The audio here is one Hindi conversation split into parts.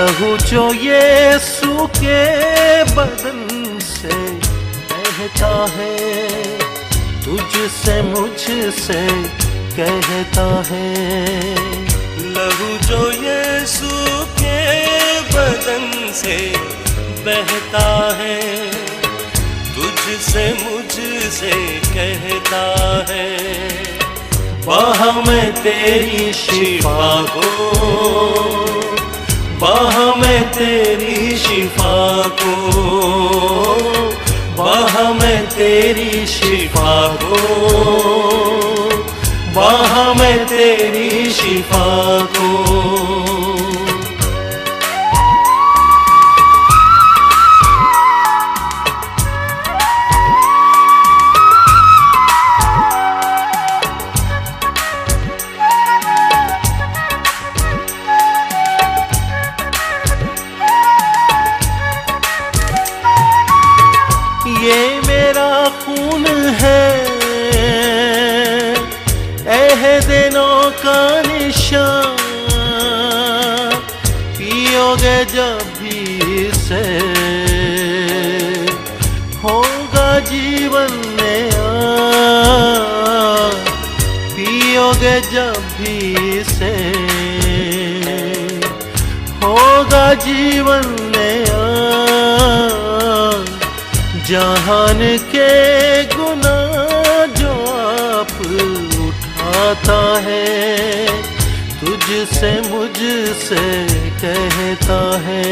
लहू जो यीशु के बदन से बहता है, तुझसे मुझसे कहता है। लहू जो यीशु के बदन से बहता है, तुझसे मुझसे कहता है। बाह में तेरी शिफा को, बाह में तेरी शिफा को, बाह में तेरी शिफा को, बाह में तेरी शिफा को। ये मेरा खून है, अहद नौ का निशान, पियोगे जब भी इसे होगा जीवन नया। पियोगे जब भी इसे होगा जीवन नया। जहान के गुनाह जो आप उठाता है, तुझसे मुझसे कहता है।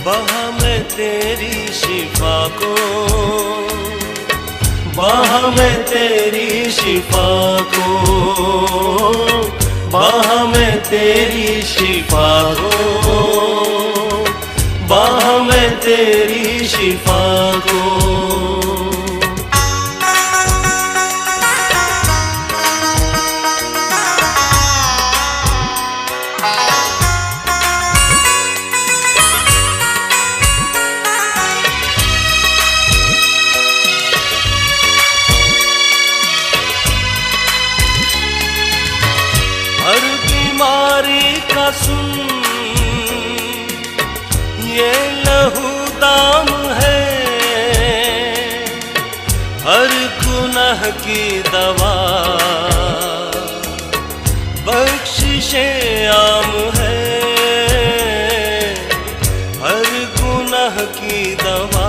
बाह में तेरी शिफा को, बाह में तेरी शिफा को, बाह में तेरी शिफा को, बाह में तेरी शिफा को। हर बीमारी का सुन, ये लहू दाम है। हर गुनाह की दवा बख्शिशे आम है। हर गुनाह की दवा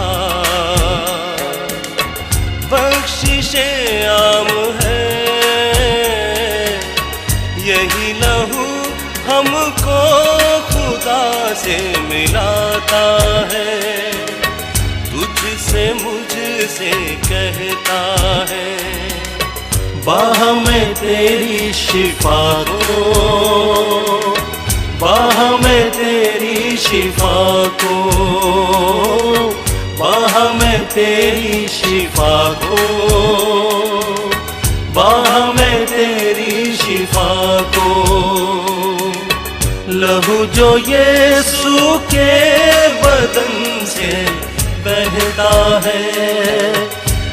बख्शिशे आम है। यही लहू हमको खुदा से मिलाता है, तुझसे मुझसे कहता है। बाह में तेरी शिफा को, बाह में तेरी शिफा को, बाह में तेरी शिफा को, बाह में तेरी शिफा को। लहू जो यीशु के बदन से बहता है,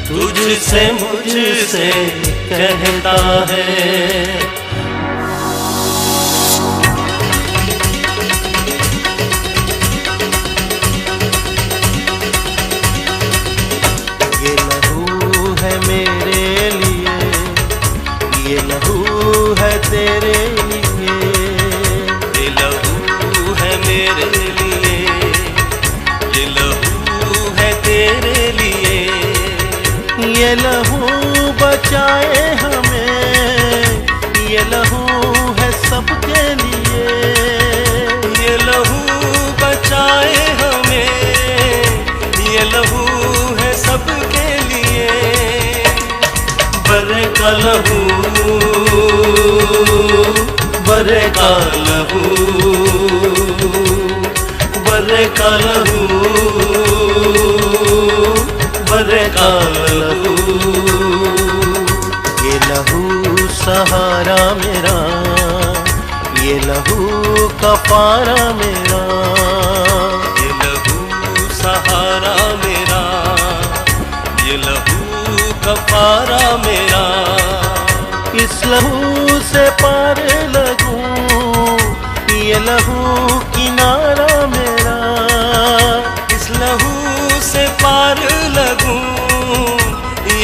तुझसे मुझसे कहता है। ये लहू है मेरे लिए, ये लहू है तेरे लिए। ये लहू है मेरे लिए, ये लहू है तेरे लिए। ये लहू बचाए हमें, ये लहू है सबके लिए। ये लहू बचाए हमें, ये लहू है सबके लिए। बरे का लहू, बरे का लहू, बरे का लहू, बरे का लहू। ये लहू सहारा मेरा, ये लहू कफारा मेरा। ये लहू सहारा मेरा, ये लहू कफारा मेरा। इस लहू से पार लगूं, ये लहू किनारा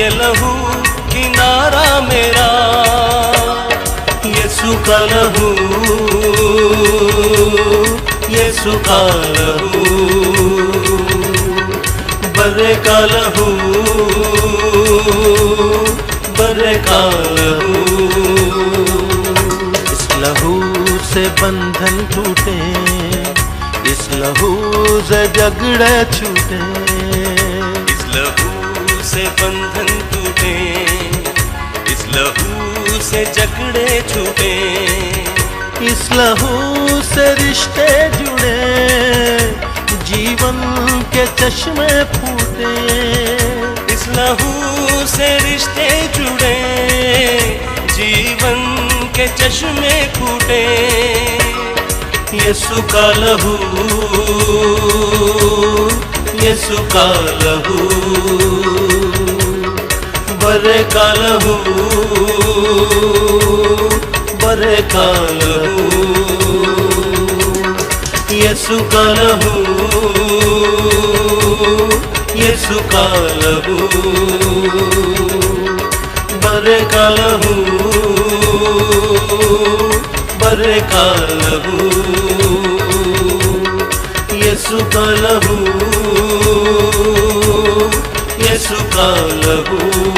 ये लहू किनारा मेरा, यीशु का लहू, यीशु का लहू, बर्रे का लहू, बर्रे का लहू। इस लहू से बंधन टूटे, इस लहू से झगड़े छूटे, इस लहू से बंधन टूटे, इस लहू से जकड़े छूटे, इस लहू से रिश्ते जुड़े, जीवन के चश्मे फूटे, इस लहू से रिश्ते जुड़े, जीवन के चश्मे फूटे। यीशु का लहू, यीशु का लहू, बर्रे का लहू, बर्रे का लहू, यीशु का लहू, यीशु का लहू, बर्रे का लहू, बर्रे का लहू, यीशु का लहू, यीशु का लहू।